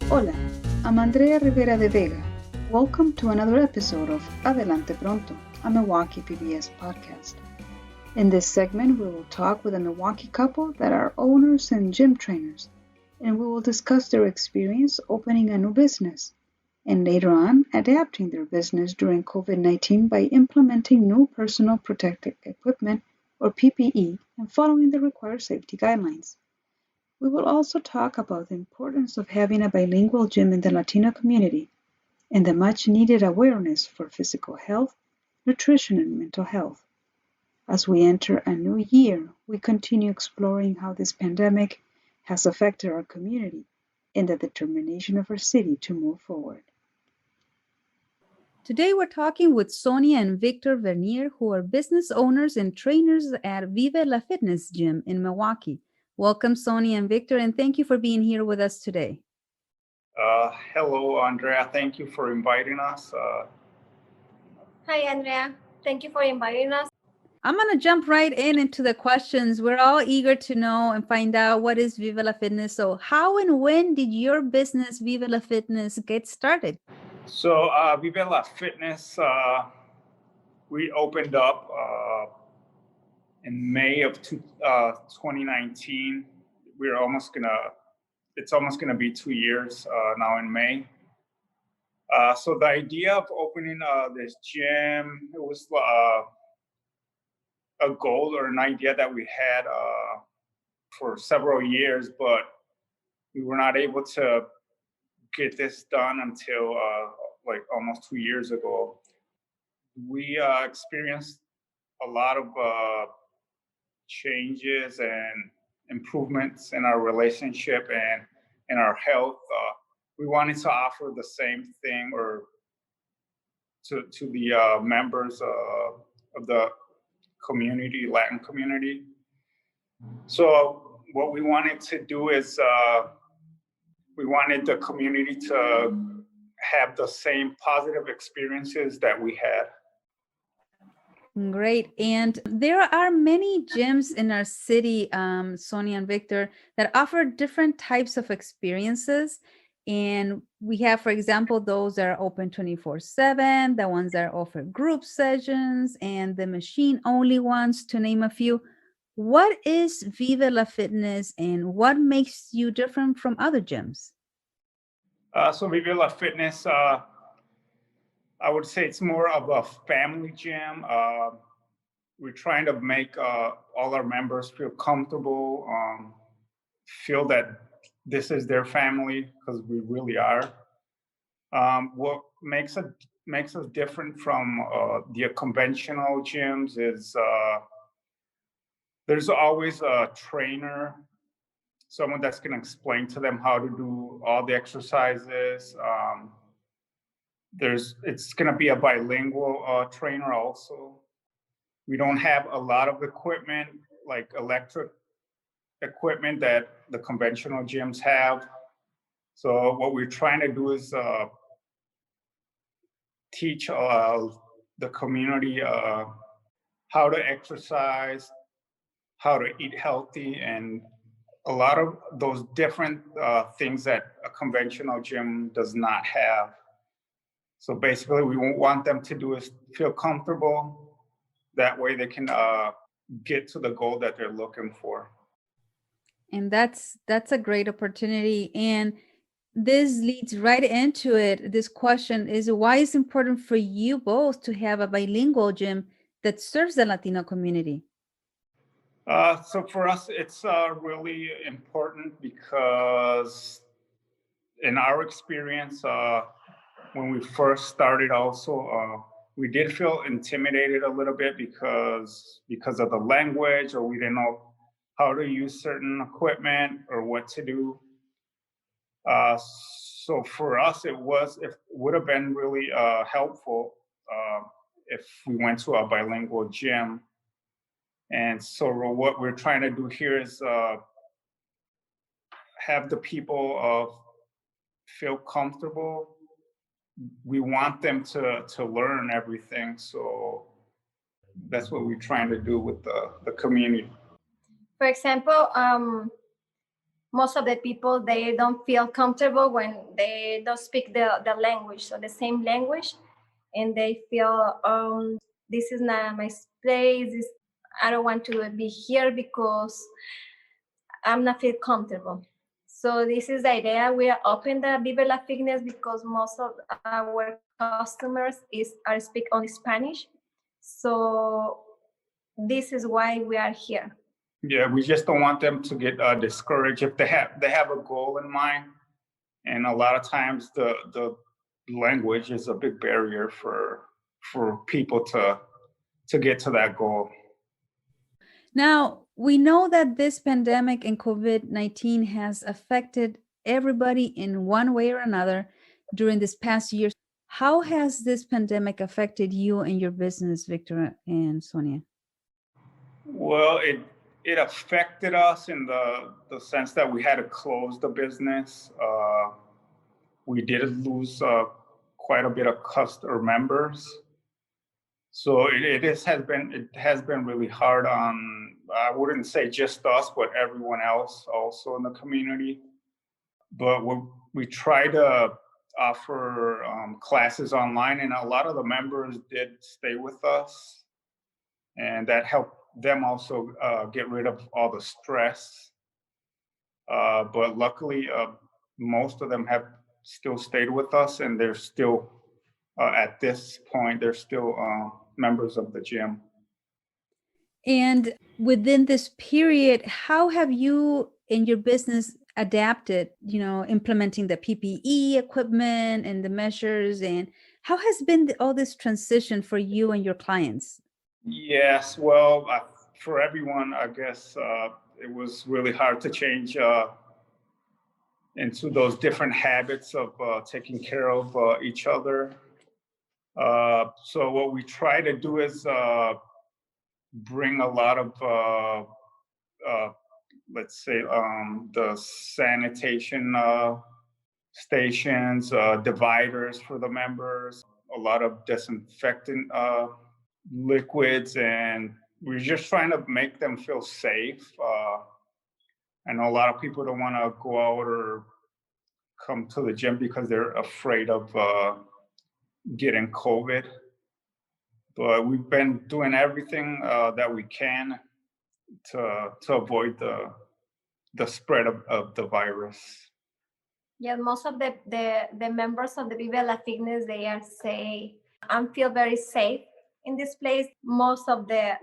Hola, I'm Andrea Rivera de Vega. Welcome to another episode of Adelante Pronto, a Milwaukee PBS podcast. In this segment, we will talk with a Milwaukee couple that are owners and gym trainers, and we will discuss their experience opening a new business, and later on, adapting their business during COVID-19 by implementing new personal protective equipment, or PPE, and following the required safety guidelines. We will also talk about the importance of having a bilingual gym in the Latino community and the much needed awareness for physical health, nutrition, and mental health. As we enter a new year, we continue exploring how this pandemic has affected our community and the determination of our city to move forward. Today, we're talking with Sonia and Victor Vernier, who are business owners and trainers at Vive la Fitness gym in Milwaukee. Welcome, Sonia and Victor, and thank you for being here with us today. Hello, Andrea. Thank you for inviting us. Hi, Andrea. Thank you for inviting us. I'm going to jump right into the questions. We're all eager to know and find out what is Vive la Fitness. So how and when did your business, Vive la Fitness, get started? So Vive la Fitness, we opened up in May of 2019. It's almost gonna be 2 years now in May. So the idea of opening this gym, it was a goal or an idea that we had for several years, but we were not able to get this done until like almost 2 years ago. We experienced a lot of changes and improvements in our relationship and in our health. We wanted to offer the same thing or to the members of the community, Latin community. So what we wanted to do is we wanted the community to have the same positive experiences that we had. Great. And there are many gyms in our city, Sonia and Victor, that offer different types of experiences. And we have, for example, those that are open 24/7, the ones that offer group sessions, and the machine-only ones, to name a few. What is Vive la Fitness and what makes you different from other gyms? So Vive la Fitness, I would say it's more of a family gym. We're trying to make all our members feel comfortable, feel that this is their family, because we really are. What makes us different from the conventional gyms is there's always a trainer, someone that's going to explain to them how to do all the exercises. It's going to be a bilingual trainer also. We don't have a lot of equipment, like electric equipment that the conventional gyms have. So what we're trying to do is teach the community how to exercise, how to eat healthy, and a lot of those different things that a conventional gym does not have. So basically, we want them to do is feel comfortable. That way they can get to the goal that they're looking for. And that's a great opportunity. And this leads right into it. This question is, why is it important for you both to have a bilingual gym that serves the Latino community? So for us, it's really important because in our experience, when we first started also, we did feel intimidated a little bit because of the language, or we didn't know how to use certain equipment or what to do. So for us, it would have been really helpful if we went to a bilingual gym. And so what we're trying to do here is have the people feel comfortable. We want them to learn everything. So that's what we're trying to do with the community. For example, most of the people, they don't feel comfortable when they don't speak the language, so the same language, and they feel this is not my place. I don't want to be here because I'm not feel comfortable. So this is the idea. We are open the Vive la Fitness because most of our customers are speak only Spanish. So this is why we are here. Yeah, we just don't want them to get discouraged if they have a goal in mind, and a lot of times the language is a big barrier for people to get to that goal. Now, we know that this pandemic and COVID-19 has affected everybody in one way or another during this past year. How has this pandemic affected you and your business, Victor and Sonia? Well, it affected us in the sense that we had to close the business. We did lose quite a bit of customer members. So it has been really hard on, I wouldn't say just us, but everyone else also in the community. But we try to offer classes online, and a lot of the members did stay with us, and that helped them also get rid of all the stress. But luckily, most of them have still stayed with us, and they're still, at this point, they're still members of the gym. And within this period, how have you in your business adapted, implementing the PPE equipment and the measures? And how has been all this transition for you and your clients? Yes, well, for everyone, I guess it was really hard to change into those different habits of taking care of each other. So what we try to do is bring a lot of, let's say, the sanitation stations, dividers for the members, a lot of disinfectant liquids, and we're just trying to make them feel safe. I know a lot of people don't want to go out or come to the gym because they're afraid of getting COVID. But we've been doing everything that we can to avoid the spread of the virus. Yeah, most of the members of the Vive la Fitness, they are say, I feel very safe in this place. Most of the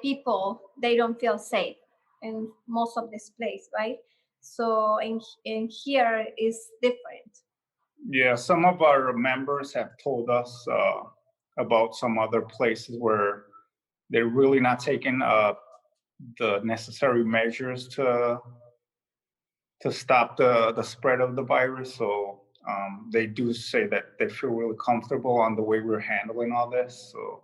people, they don't feel safe in most of this place, right? So in here is different. Yeah, some of our members have told us about some other places where they're really not taking the necessary measures to stop the spread of the virus. So they do say that they feel really comfortable on the way we're handling all this. So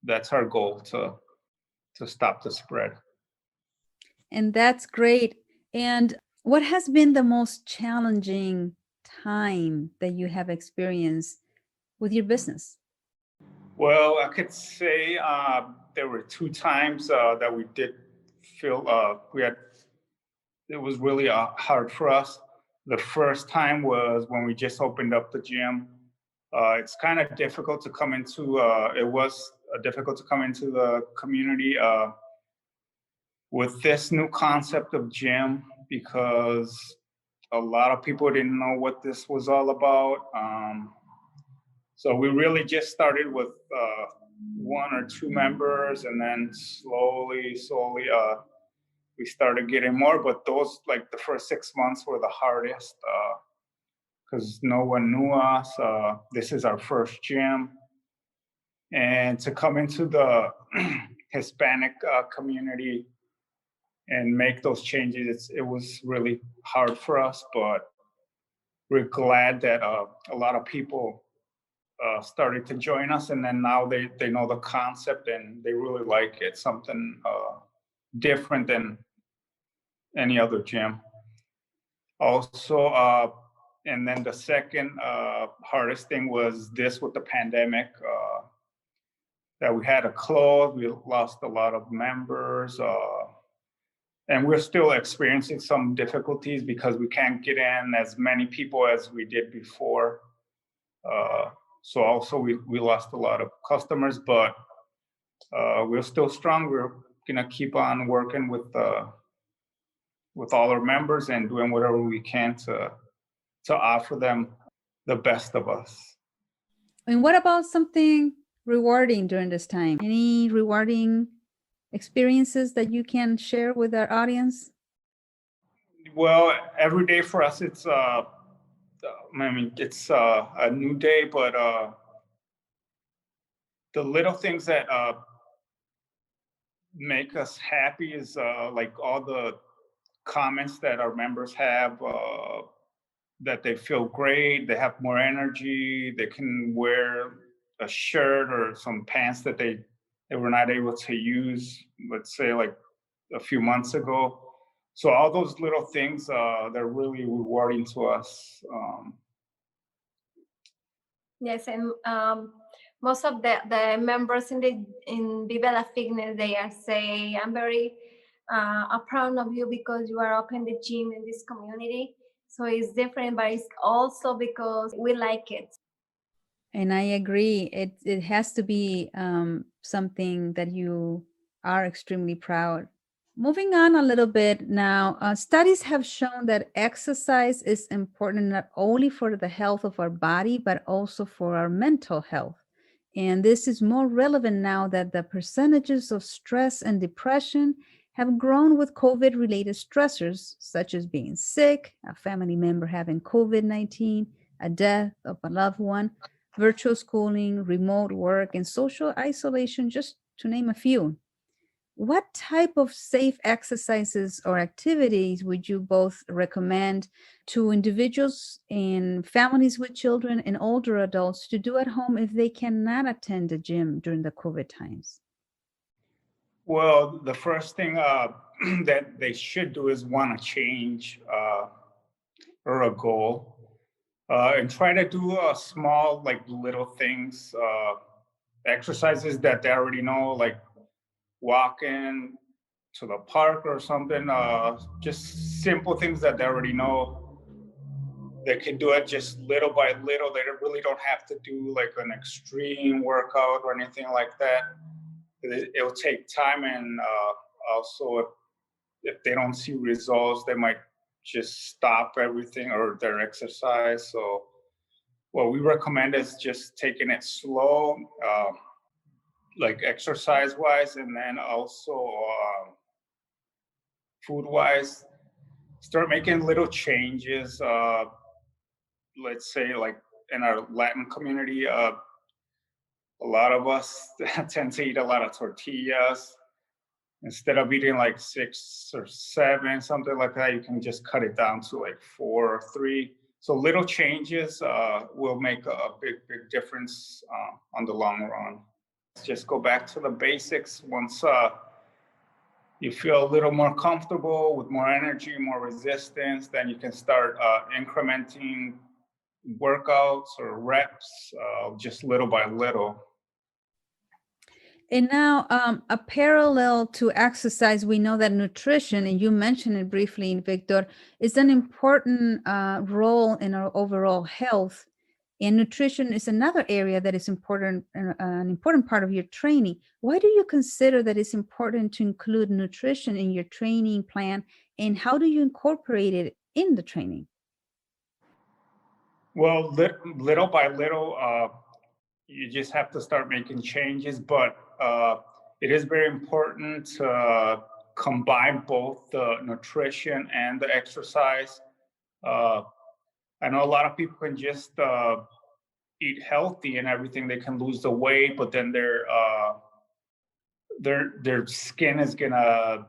that's our goal, to stop the spread. And that's great. And what has been the most challenging time that you have experienced with your business? Well, I could say there were 2 times that we did feel it was really hard for us. The first time was when we just opened up the gym. It's kind of difficult to come into, it was difficult to come into the community with this new concept of gym, because a lot of people didn't know what this was all about. So we really just started with 1 or 2 members, and then slowly, we started getting more. But those, like the first 6 months, were the hardest because no one knew us. This is our first gym, and to come into the Hispanic community and make those changes, it was really hard for us. But we're glad that a lot of people started to join us, and then now they know the concept and they really like it. Something different than any other gym. Also, and then the second hardest thing was this with the pandemic, that we had to close. We lost a lot of members. And we're still experiencing some difficulties because we can't get in as many people as we did before. So also we lost a lot of customers, but we're still strong. We're gonna keep on working with all our members and doing whatever we can to offer them the best of us. And what about something rewarding during this time? Any rewarding experiences that you can share with our audience? Well, every day for us, it's it's a new day, but the little things that make us happy is like all the comments that our members have, that they feel great, they have more energy, they can wear a shirt or some pants that they were not able to use, let's say like a few months ago. So all those little things, they're really rewarding to us. Yes, and most of the members in Vive la Fitness, they are saying, I'm very proud of you because you are opening the gym in this community. So it's different, but it's also because we like it. And I agree. It has to be something that you are extremely proud. Moving on a little bit now, studies have shown that exercise is important not only for the health of our body, but also for our mental health. And this is more relevant now that the percentages of stress and depression have grown with COVID-related stressors, such as being sick, a family member having COVID-19, a death of a loved one, virtual schooling, remote work, and social isolation, just to name a few. What type of safe exercises or activities would you both recommend to individuals and families with children and older adults to do at home if they cannot attend the gym during the COVID times? Well, the first thing that they should do is want to change or a goal, and try to do a small, like little things, exercises that they already know, like walking to the park or something, just simple things that they already know. They can do it just little by little. They really don't have to do like an extreme workout or anything like that. It'll take time, and also if they don't see results, they might just stop everything or their exercise. So what we recommend is just taking it slow, like exercise wise, and then also food wise. Start making little changes. Let's say like in our Latin community, a lot of us tend to eat a lot of tortillas. Instead of eating like 6 or 7, something like that, you can just cut it down to like 4 or 3. So little changes will make a big difference on the long run. Just go back to the basics. Once you feel a little more comfortable with more energy, more resistance, then you can start incrementing workouts or reps, just little by little. And now, a parallel to exercise, we know that nutrition, and you mentioned it briefly, Victor, is an important role in our overall health. And nutrition is another area that is important, an important part of your training. Why do you consider that it's important to include nutrition in your training plan, and how do you incorporate it in the training? Well, little by little, you just have to start making changes, but it is very important to combine both the nutrition and the exercise. I know a lot of people can just eat healthy and everything; they can lose the weight, but then their skin is gonna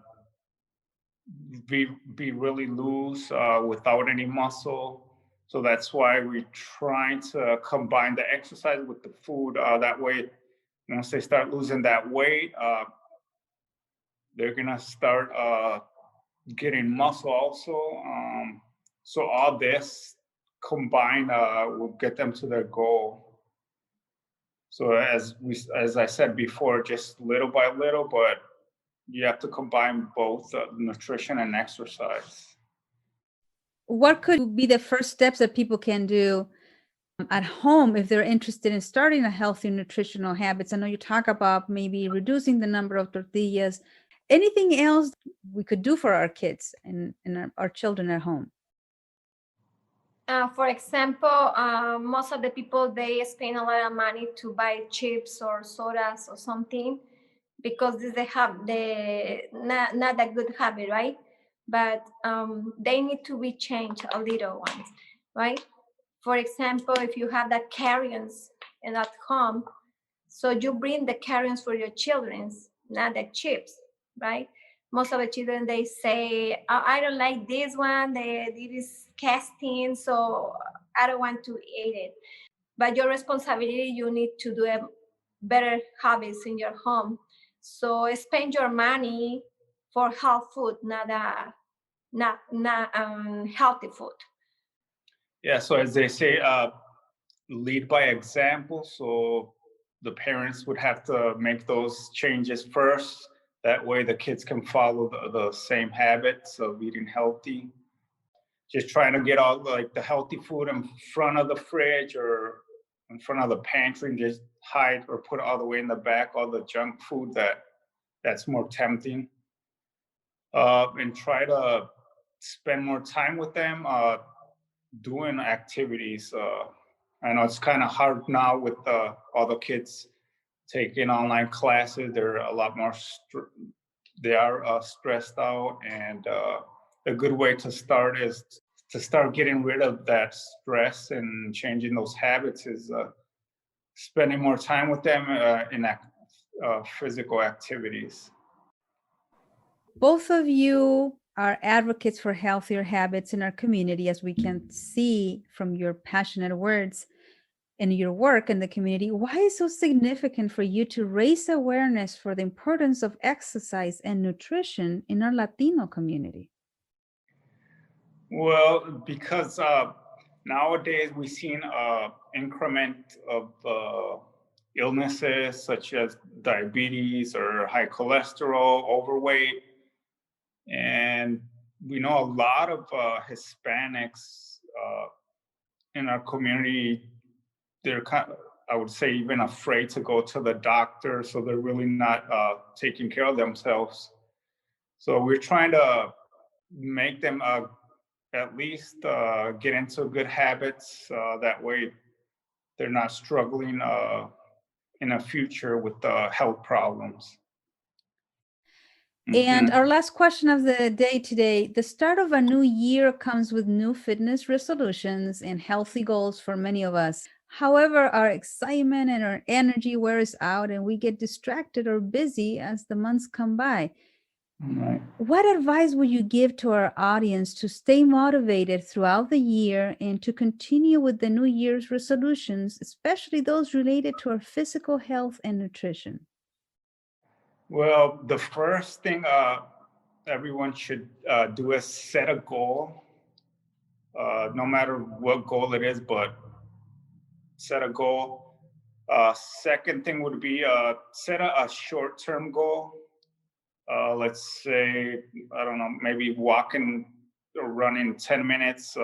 be really loose without any muscle. So that's why we're trying to combine the exercise with the food. That way, once they start losing that weight, they're gonna start getting muscle also. So all this combined will get them to their goal. So as I said before, just little by little, but you have to combine both nutrition and exercise. What could be the first steps that people can do at home if they're interested in starting a healthy nutritional habits? I know you talk about maybe reducing the number of tortillas. Anything else we could do for our kids and our children at home? For example, most of the people, they spend a lot of money to buy chips or sodas or something because they have the not a good habit, right? But they need to be changed a little ones, right? For example, if you have the carrions and at home, so you bring the carrions for your children's, not the chips, right? Most of the children, they say, I don't like this one, it is casting, so I don't want to eat it. But your responsibility, you need to do a better habits in your home. So spend your money for health food, not healthy food. Yeah, so as they say, lead by example. So the parents would have to make those changes first. That way the kids can follow the same habits of eating healthy. Just trying to get all like the healthy food in front of the fridge or in front of the pantry and just hide or put all the way in the back all the junk food that's more tempting. And try to spend more time with them doing activities. I know it's kind of hard now with all the kids taking online classes. They're a lot more, they are stressed out. And a good way to start is to start getting rid of that stress and changing those habits is spending more time with them in physical activities. Both of you are advocates for healthier habits in our community, as we can see from your passionate words and your work in the community. Why is it so significant for you to raise awareness for the importance of exercise and nutrition in our Latino community? Well, because nowadays we've seen increment of illnesses such as diabetes or high cholesterol, overweight. And we know a lot of Hispanics in our community, they're kind of, I would say, even afraid to go to the doctor. So they're really not taking care of themselves. So we're trying to make them at least get into good habits. That way they're not struggling in the future with health problems. And our last question of the day today: the start of a new year comes with new fitness resolutions and healthy goals for many of us. However, our excitement and our energy wears out and we get distracted or busy as the months come by. Right. What advice would you give to our audience to stay motivated throughout the year and to continue with the New Year's resolutions, especially those related to our physical health and nutrition? Well, the first thing everyone should do is set a goal, no matter what goal it is, but set a goal. Second thing would be set a short-term goal. Let's say, I don't know, maybe walking or running 10 minutes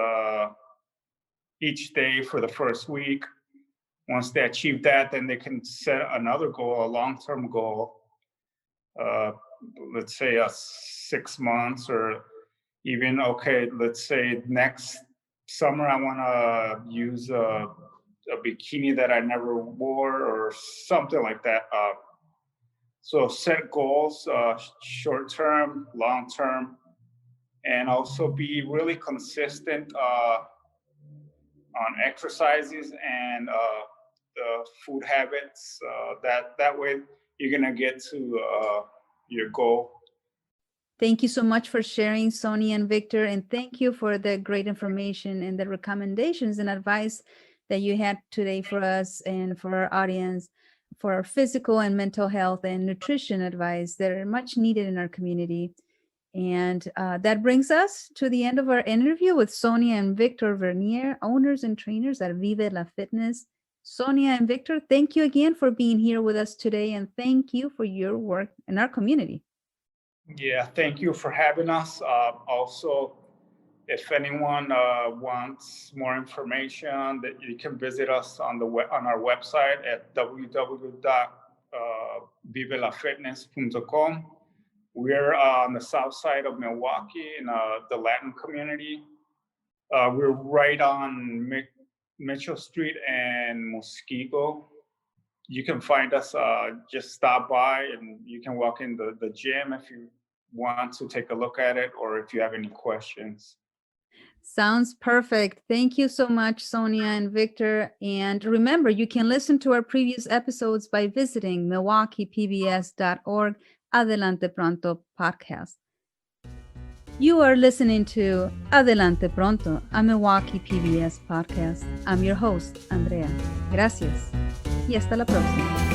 each day for the first week. Once they achieve that, then they can set another goal, a long-term goal. Let's say 6 months, or even, okay, let's say next summer I want to use a bikini that I never wore or something like that. So set goals, short term, long term, and also be really consistent on exercises and the food habits. That way you're gonna get to your goal. Thank you so much for sharing, Sonia and Victor, and thank you for the great information and the recommendations and advice that you had today for us and for our audience, for our physical and mental health and nutrition advice that are much needed in our community. And that brings us to the end of our interview with Sonia and Victor Vernier, owners and trainers at Vive la Fitness. Sonia and Victor, thank you again for being here with us today, and thank you for your work in our community. Yeah, thank you for having us. Also, if anyone wants more information, that you can visit us on on our website at www.vivelafitness.com. We're on the south side of Milwaukee in the Latin community. We're right on Mitchell Street and Muskego. You can find us, just stop by and you can walk in the gym if you want to take a look at it or if you have any questions. Sounds perfect. Thank you so much, Sonia and Victor. And remember, you can listen to our previous episodes by visiting milwaukeepbs.org, Adelante Pronto podcast. You are listening to Adelante Pronto, a Milwaukee PBS podcast. I'm your host, Andrea. Gracias y hasta la próxima.